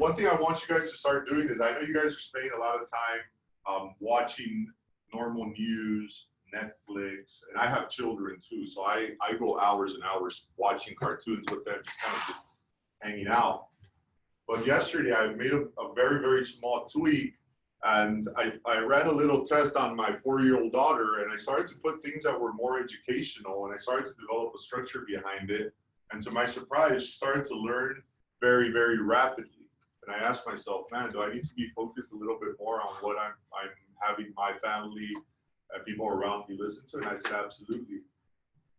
one thing I want you guys to start doing is, I know you guys are spending a lot of time watching normal news, Netflix, and I have children too, so I go hours and hours watching cartoons with them, just hanging out. But yesterday I made a very, very small tweak, and I ran a little test on my 4-year-old daughter, and I started to put things that were more educational, and I started to develop a structure behind it. And to my surprise, she started to learn very, very rapidly. And I asked myself, man, do I need to be focused a little bit more on what I'm having my family and people around me listen to? And I said, absolutely.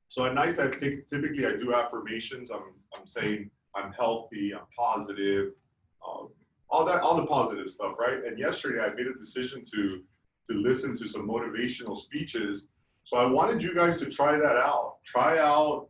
So at night, typically I do affirmations. I'm saying I'm healthy, I'm positive, all the positive stuff, right? And yesterday I made a decision to listen to some motivational speeches. So I wanted you guys to try that out. Try out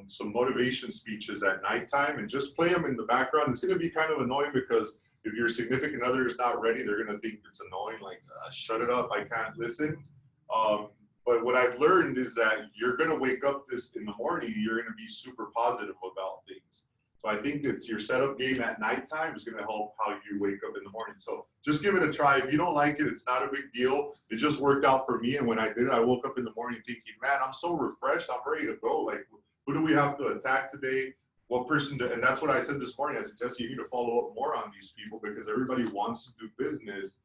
some motivation speeches at nighttime and just play them in the background. It's going to be kind of annoying because if your significant other is not ready, they're going to think it's annoying, like, shut it up, I can't listen. But what I've learned is that you're going to wake up in the morning, you're going to be super positive about things. So I think it's your setup game at nighttime is going to help how you wake up in the morning. So just give it a try. If you don't like it, it's not a big deal. It just worked out for me. And when I did it, I woke up in the morning thinking, man, I'm so refreshed. I'm ready to go. Like, who do we have to attack today? What person and that's what I said this morning. I said, Jesse, you need to follow up more on these people because everybody wants to do business.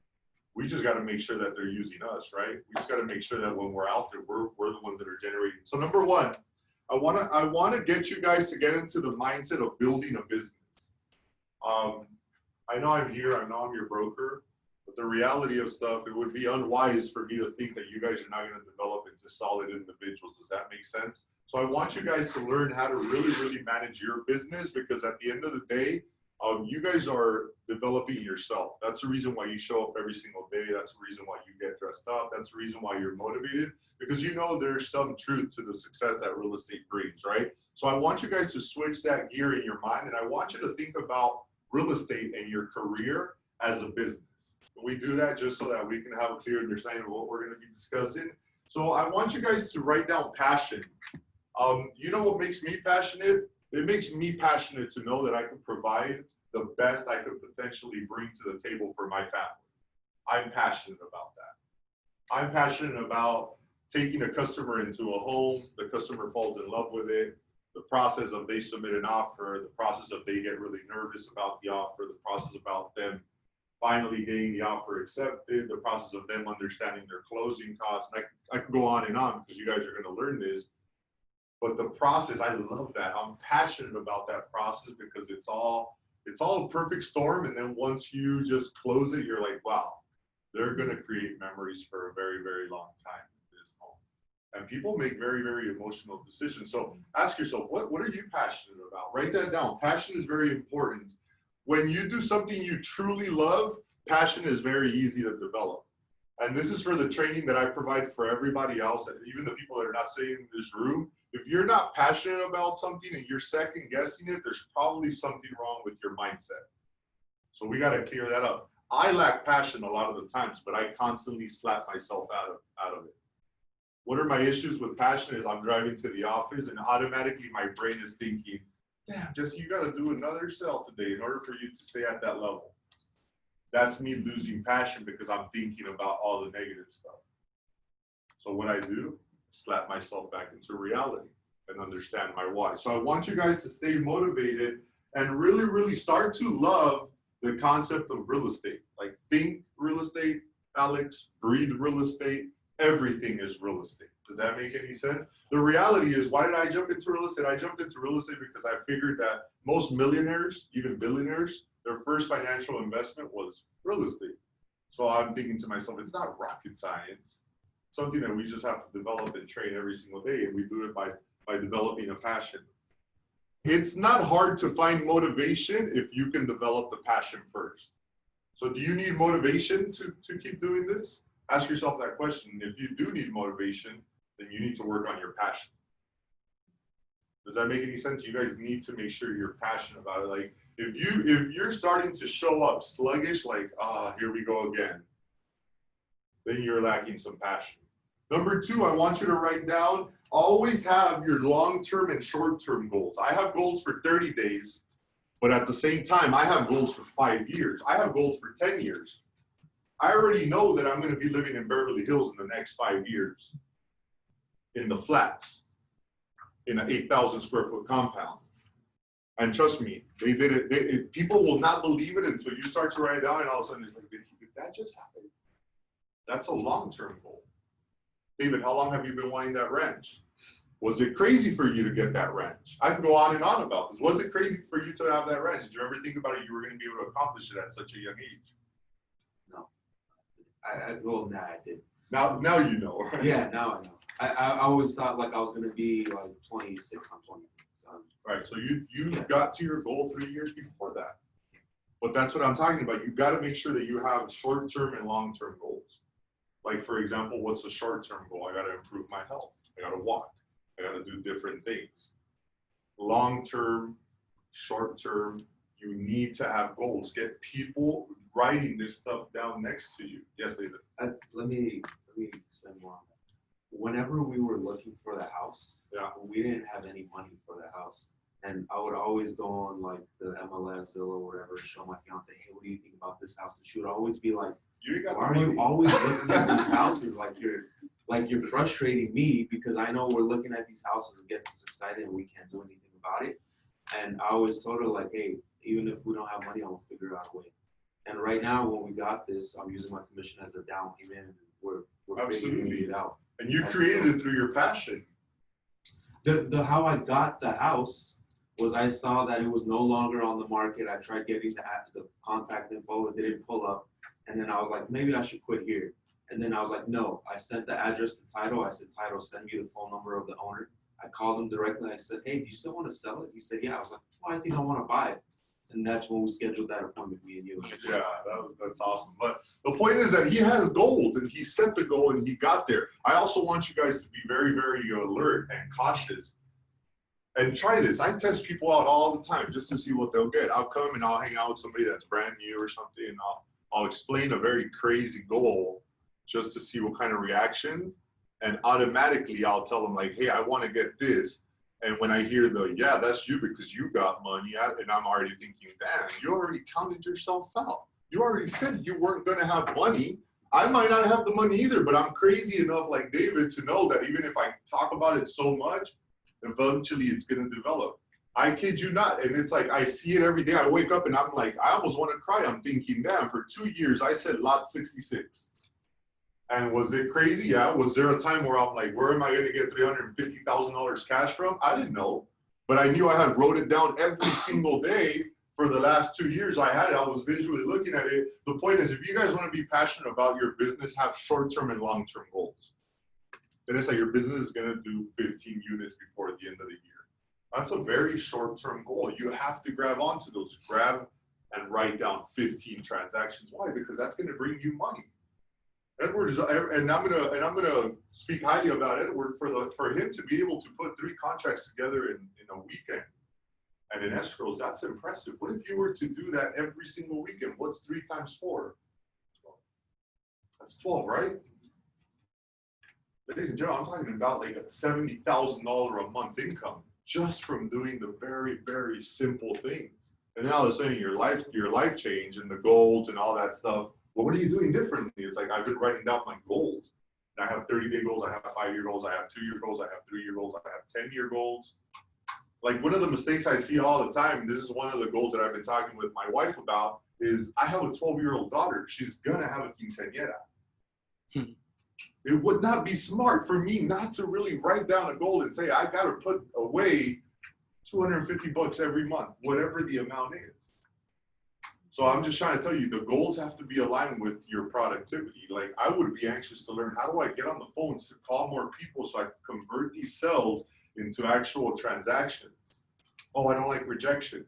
We just got to make sure that they're using us, right? We just got to make sure that when we're out there, we're the ones that are generating. So number one, I want to get you guys to get into the mindset of building a business. I know I'm here. I know I'm your broker. But the reality of stuff, it would be unwise for me to think that you guys are not going to develop into solid individuals. Does that make sense? So I want you guys to learn how to really, really manage your business, because at the end of the day, you guys are developing yourself. That's the reason why you show up every single day. That's the reason why you get dressed up. That's the reason why you're motivated, because you know there's some truth to the success that real estate brings, right? So I want you guys to switch that gear in your mind, and I want you to think about real estate and your career as a business. We do that just so that we can have a clear understanding of what we're going to be discussing. So I want you guys to write down passion. You know what makes me passionate? It makes me passionate to know that I can provide the best I could potentially bring to the table for my family. I'm passionate about that. I'm passionate about taking a customer into a home, the customer falls in love with it, the process of they submit an offer, the process of they get really nervous about the offer, the process about them finally getting the offer accepted, the process of them understanding their closing costs. And I can go on and on because you guys are going to learn this. But the process, I love that. I'm passionate about that process because it's all a perfect storm. And then once you just close it, you're like, wow, they're going to create memories for a very, very long time in this home. And people make very, very emotional decisions. So ask yourself, what are you passionate about? Write that down. Passion is very important. When you do something you truly love, passion is very easy to develop. And this is for the training that I provide for everybody else, even the people that are not sitting in this room. If you're not passionate about something and you're second guessing it, there's probably something wrong with your mindset. So we got to clear that up. I lack passion a lot of the times, but I constantly slap myself out of it. What are my issues with passion is I'm driving to the office and automatically my brain is thinking, damn, Jesse, you got to do another sale today in order for you to stay at that level. That's me losing passion because I'm thinking about all the negative stuff. So what I do, slap myself back into reality and understand my why. So I want you guys to stay motivated and really, really start to love the concept of real estate. Like, think real estate, Alex, breathe real estate. Everything is real estate. Does that make any sense? The reality is, why did I jump into real estate? I jumped into real estate because I figured that most millionaires, even billionaires, their first financial investment was real estate. So I'm thinking to myself, it's not rocket science. It's something that we just have to develop and train every single day. And we do it by developing a passion. It's not hard to find motivation if you can develop the passion first. So do you need motivation to keep doing this? Ask yourself that question. If you do need motivation, then you need to work on your passion. Does that make any sense? You guys need to make sure you're passionate about it. Like, if you're starting to show up sluggish, like, here we go again, then you're lacking some passion. Number two, I want you to write down, always have your long-term and short-term goals. I have goals for 30 days, But at the same time, I have goals for 5 years. I have goals for 10 years. I already know that I'm going to be living in Beverly Hills in the next 5 years, in the flats, in an 8,000 square foot compound. And trust me, they did it. People will not believe it until you start to write it down, and all of a sudden it's like, did that just happen? That's a long-term goal. David, how long have you been wanting that ranch? Was it crazy for you to get that ranch? I can go on and on about this. Was it crazy for you to have that ranch? Did you ever think about it? You were going to be able to accomplish it at such a young age? No. Well, nah, I didn't. Now you know, right? Yeah, now I know. I always thought like I was going to be like 26, I'm 20. So. Right, so you got to your goal 3 years before that. But that's what I'm talking about. You've got to make sure that you have short-term and long-term goals. Like, for example, what's a short-term goal? I got to improve my health. I got to walk. I got to do different things. Long-term, short-term, you need to have goals. Get people writing this stuff down next to you. Yes, David. Let me explain more on that. Whenever we were looking for the house, we didn't have any money for the house. And I would always go on like the MLS, Zillow, whatever, show my fiance, hey, what do you think about this house? And she would always be like, why are you always looking at these houses? Like you're frustrating me because I know we're looking at these houses and gets us excited and we can't do anything about it. And I always told her like, hey, even if we don't have money, I'll figure out a way. And right now, when we got this, I'm using my commission as the down payment, and we're figuring it out. And you created it through your passion. The how I got the house was I saw that it was no longer on the market. I tried getting the contact info, it didn't pull up. And then I was like, maybe I should quit here. And then I was like, no. I sent the address to title. I said, title, send me the phone number of the owner. I called him directly. I said, hey, do you still want to sell it? He said, yeah. I was like, well, I think I want to buy it. And that's when we scheduled that appointment, me and you. Yeah, that's awesome. But the point is that he has goals, and he set the goal, and he got there. I also want you guys to be very, very alert and cautious. And try this. I test people out all the time just to see what they'll get. I'll come and I'll hang out with somebody that's brand new or something, and I'll explain a very crazy goal just to see what kind of reaction. And automatically I'll tell them like, hey, I want to get this. And when I hear yeah, that's you because you got money, and I'm already thinking, damn, you already counted yourself out. You already said you weren't going to have money. I might not have the money either, but I'm crazy enough like David to know that even if I talk about it so much, eventually it's going to develop. I kid you not. And it's like, I see it every day. I wake up and I'm like, I almost want to cry. I'm thinking, damn, for 2 years, I said lot 66. And was it crazy? Yeah. Was there a time where I'm like, where am I going to get $350,000 cash from? I didn't know, but I knew I had wrote it down every single day for the last 2 years. I had it. I was visually looking at it. The point is, if you guys want to be passionate about your business, have short-term and long-term goals. Then it's like your business is going to do 15 units before the end of the year. That's a very short-term goal. You have to grab onto those. Grab and write down 15 transactions. Why? Because that's going to bring you money. Edward is, and I'm gonna speak highly about Edward for him to be able to put 3 contracts together in a weekend, and in escrows. That's impressive. What if you were to do that every single weekend? What's 3 times 4? 12. That's 12, right? Ladies and gentlemen, I'm talking about like a $70,000 a month income just from doing the very, very simple things. And then all of a sudden your life change and the goals and all that stuff. Well, what are you doing differently? It's like I've been writing down my goals. And I have 30-day goals, I have 5-year goals, I have 2-year goals, I have 3-year goals, I have 10-year goals. Like one of the mistakes I see all the time, and this is one of the goals that I've been talking with my wife about, is I have a 12-year-old daughter. She's gonna have a quinceañera. It would not be smart for me not to really write down a goal and say, I gotta put away $250 every month, whatever the amount is. So I'm just trying to tell you, the goals have to be aligned with your productivity. Like I would be anxious to learn, how do I get on the phone to call more people so I can convert these sales into actual transactions? Oh, I don't like rejection.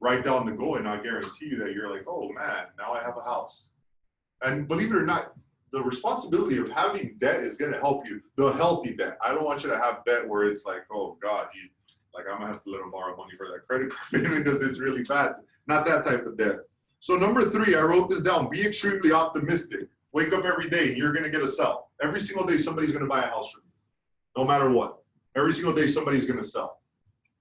Write down the goal and I guarantee you that you're like, oh man, now I have a house. And believe it or not, the responsibility of having debt is going to help you. The healthy debt. I don't want you to have debt where it's like, oh God, I'm going to have to let him borrow money for that credit card payment because it's really bad. Not that type of debt. So number 3, I wrote this down. Be extremely optimistic. Wake up every day and you're going to get a sell. Every single day somebody's going to buy a house from you. No matter what. Every single day somebody's going to sell.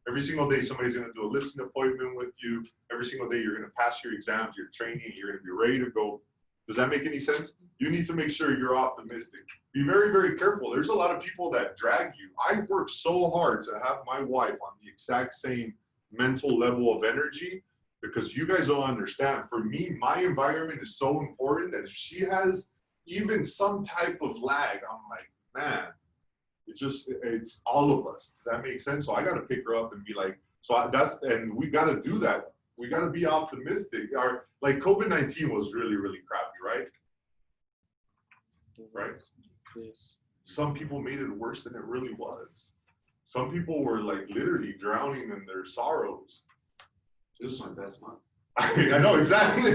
Every single day, somebody's going to do a listing appointment with you. Every single day, you're going to pass your exams, your training, and you're going to be ready to go. Does that make any sense? You need to make sure you're optimistic. Be very, very careful. There's a lot of people that drag you. I work so hard to have my wife on the exact same mental level of energy because you guys don't understand. For me, my environment is so important that if she has even some type of lag, I'm like, man, it's all of us. Does that make sense? So I got to pick her up and be like, and we got to do that. We got to be optimistic. Like COVID-19 was really, really crappy, right? Right? Yes. Some people made it worse than it really was. Some people were like literally drowning in their sorrows. This is my best month. I know, exactly.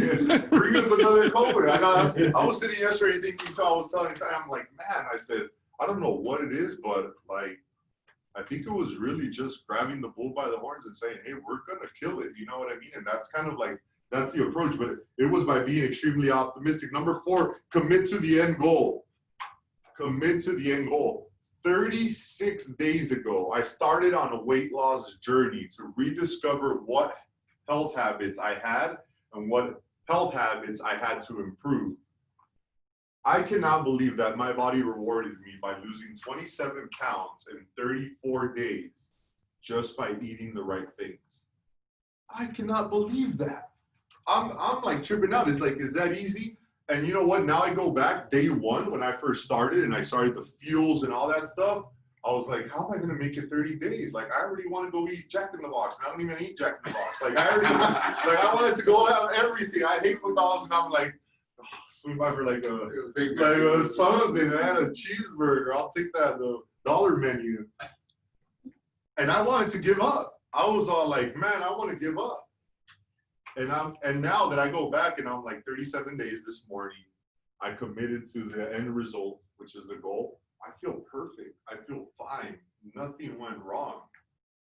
Bring us another COVID. I was sitting yesterday thinking, so I was telling you, I'm like, man, I said, I don't know what it is, but like, I think it was really just grabbing the bull by the horns and saying, hey, we're going to kill it. You know what I mean? And that's kind of like, that's the approach, but it was by being extremely optimistic. Number 4, commit to the end goal. Commit to the end goal. 36 days ago, I started on a weight loss journey to rediscover what health habits I had and what health habits I had to improve. I cannot believe that my body rewarded me by losing 27 pounds in 34 days just by eating the right things. I cannot believe that. I'm like tripping out. It's like, is that easy? And you know what? Now I go back day 1 when I first started and I started the fuels and all that stuff. I was like, how am I going to make it 30 days? Like, I already want to go eat Jack in the Box, and I don't even eat Jack in the Box. Like, I wanted to go have everything. I hate McDonald's, and I'm like, oh, swing by for like something, man, a cheeseburger. I'll take that, the dollar menu. And I wanted to give up. I was all like, man, I want to give up. And now that I go back and I'm like 37 days this morning, I committed to the end result, which is the goal. I feel perfect. I feel fine. Nothing went wrong.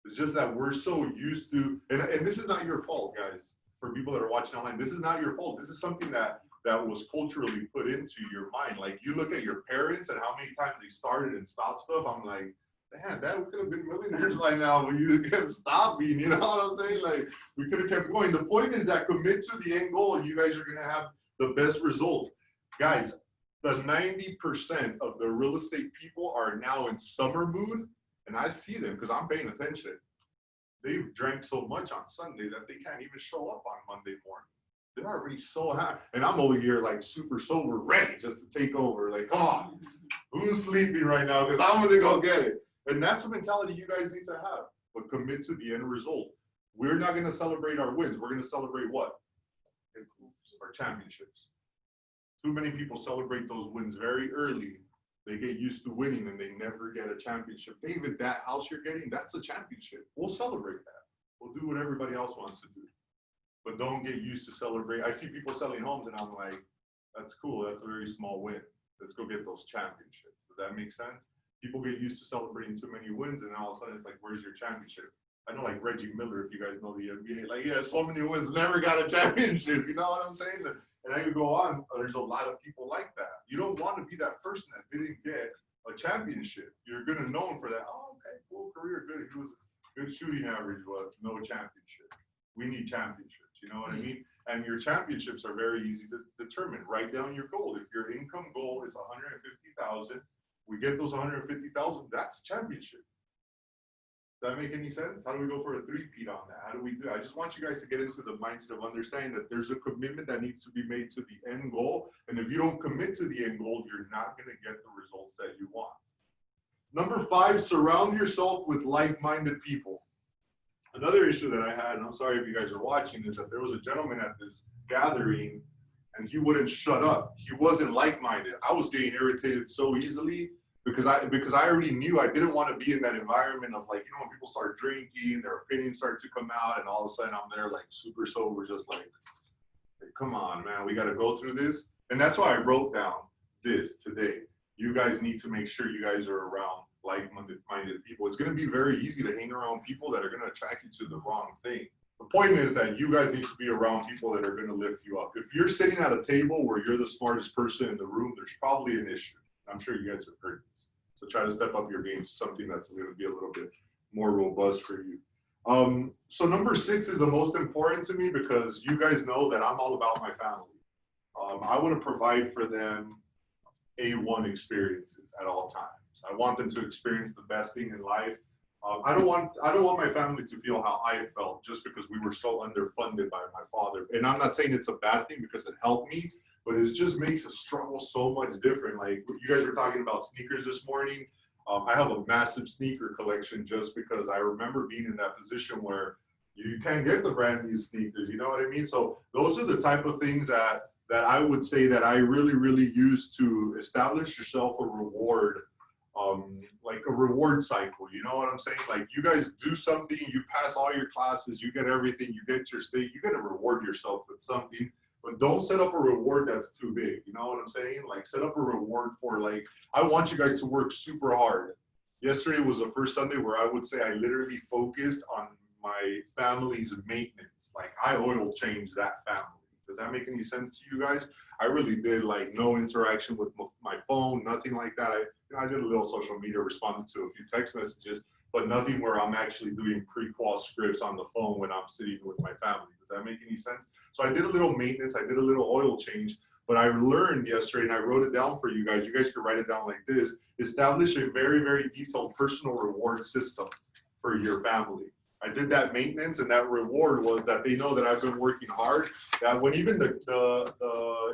It's just that we're so used to, and this is not your fault, guys. For people that are watching online, this is not your fault. This is something that was culturally put into your mind. Like, you look at your parents and how many times they started and stopped stuff. I'm like, man, that could have been millionaires by now, but you kept stopping. You know what I'm saying? Like, we could have kept going. The point is that commit to the end goal, and you guys are gonna have the best results, guys. The 90% of the real estate people are now in summer mood, and I see them because I'm paying attention. They've drank so much on Sunday that they can't even show up on Monday morning. They're already so happy. And I'm over here like super sober, ready just to take over. Like, come on, who's sleeping right now? Because I'm going to go get it. And that's the mentality you guys need to have. But commit to the end result. We're not going to celebrate our wins. We're going to celebrate what? Our championships. Too many people celebrate those wins very early. They get used to winning and they never get a championship. David, that house you're getting, that's a championship. We'll celebrate that. We'll do what everybody else wants to do. But don't get used to celebrate. I see people selling homes and I'm like, that's cool. That's a very small win. Let's go get those championships. Does that make sense? People get used to celebrating too many wins and all of a sudden it's like, where's your championship? I know, like Reggie Miller, if you guys know the NBA, like, yeah, so many wins, never got a championship. You know what I'm saying? And I could go on. There's a lot of people like that. You don't want to be that person that didn't get a championship. You're going to know him for that. Oh, okay, cool career, good. He was good shooting average, but no championship. We need championships. You know what I mean? And your championships are very easy to determine. Write down your goal. If your income goal is $150,000, we get those $150,000. That's a championship. Does that make any sense? How do we go for a 3-peat on that? How do we do it? I just want you guys to get into the mindset of understanding that there's a commitment that needs to be made to the end goal. And if you don't commit to the end goal, you're not going to get the results that you want. Number 5, surround yourself with like-minded people. Another issue that I had, and I'm sorry if you guys are watching, is that there was a gentleman at this gathering and he wouldn't shut up. He wasn't like-minded. I was getting irritated so easily. Because I already knew I didn't want to be in that environment of, like, you know, when people start drinking, their opinions start to come out, and all of a sudden I'm there like super sober, just like, hey, come on, man, we got to go through this. And that's why I wrote down this today. You guys need to make sure you guys are around like-minded people. It's going to be very easy to hang around people that are going to attract you to the wrong thing. The point is that you guys need to be around people that are going to lift you up. If you're sitting at a table where you're the smartest person in the room, there's probably an issue. I'm sure you guys have heard this. So try to step up your game to something that's going to be a little bit more robust for you. So number 6 is the most important to me because you guys know that I'm all about my family. I want to provide for them A1 experiences at all times. I want them to experience the best thing in life. I don't want my family to feel how I felt just because we were so underfunded by my father. And I'm not saying it's a bad thing because it helped me, but it just makes the struggle so much different. Like you guys were talking about sneakers this morning. I have a massive sneaker collection just because I remember being in that position where you can't get the brand new sneakers. You know what I mean? So those are the type of things that I would say that I really use to establish yourself a reward, like a reward cycle. You know what I'm saying? Like you guys do something, you pass all your classes, you get everything, you get your state, you got to reward yourself with something. But don't set up a reward that's too big. You know what I'm saying? Like set up a reward for like, I want you guys to work super hard. Yesterday was the first Sunday where I would say I literally focused on my family's maintenance. Like I oil changed that family. Does that make any sense to you guys? I really did, like no interaction with my phone, nothing like that. I did a little social media, responded to a few text messages, but nothing where I'm actually doing prequel scripts on the phone when I'm sitting with my family. Does that make any sense? So I did a little maintenance, I did a little oil change, but I learned yesterday, and I wrote it down for you guys. You guys could write it down like this: establish a very detailed personal reward system for your family. I did that maintenance, and that reward was that they know that I've been working hard. That when even the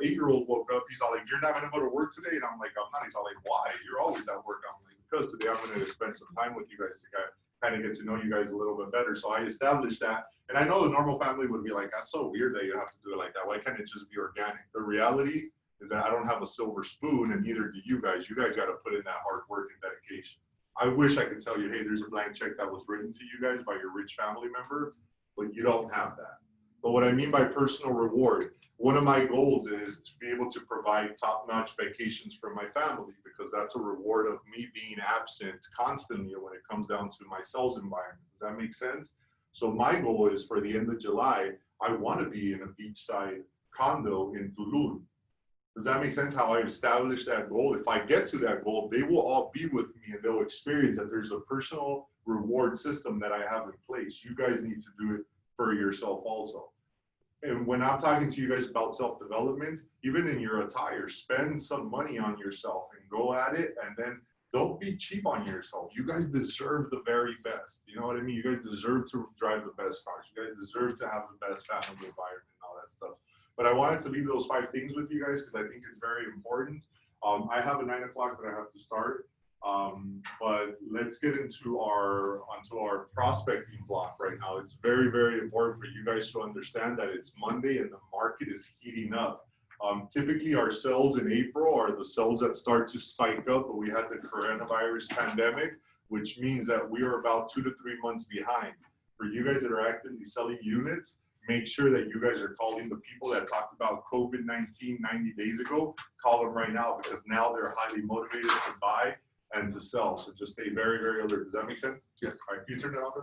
8-year-old woke up, he's all like, "You're not gonna go to work today," and I'm like, "I'm not." He's all like, "Why? You're always at work." I'm like, "Because today I'm gonna spend some time with you guys to kind of get to know you guys a little bit better." So I established that, and I know the normal family would be like, "That's so weird that you have to do it like that. Why can't it just be organic?" The reality is that I don't have a silver spoon, and neither do you guys. You guys got to put in that hard work and dedication. I wish I could tell you, hey, there's a blank check that was written to you guys by your rich family member, but you don't have that. But what I mean by personal reward, one of my goals is to be able to provide top-notch vacations for my family, because that's a reward of me being absent constantly when it comes down to my sales environment. Does that make sense? So my goal is for the end of July, I want to be in a beachside condo in Tulum. Does that make sense? How I established that goal? If I get to that goal, they will all be with me and they'll experience that there's a personal reward system that I have in place. You guys need to do it for yourself also. And when I'm talking to you guys about self-development, even in your attire, spend some money on yourself and go at it, and then don't be cheap on yourself. You guys deserve the very best. You know what I mean? You guys deserve to drive the best cars. You guys deserve to have the best family environment and all that stuff. But I wanted to leave those 5 things with you guys because I think it's very important. I have a 9 o'clock that I have to start. But let's get onto our prospecting block right now. It's very important for you guys to understand that it's Monday and the market is heating up. Typically our sales in April are the sales that start to spike up, but we had the coronavirus pandemic, which means that we are about 2 to 3 months behind. For you guys that are actively selling units, make sure that you guys are calling the people that talked about COVID-19 90 days ago. Call them right now, because now they're highly motivated to buy and to sell. So just stay very alert. Does that make sense? Yes. All right, can you turn it off?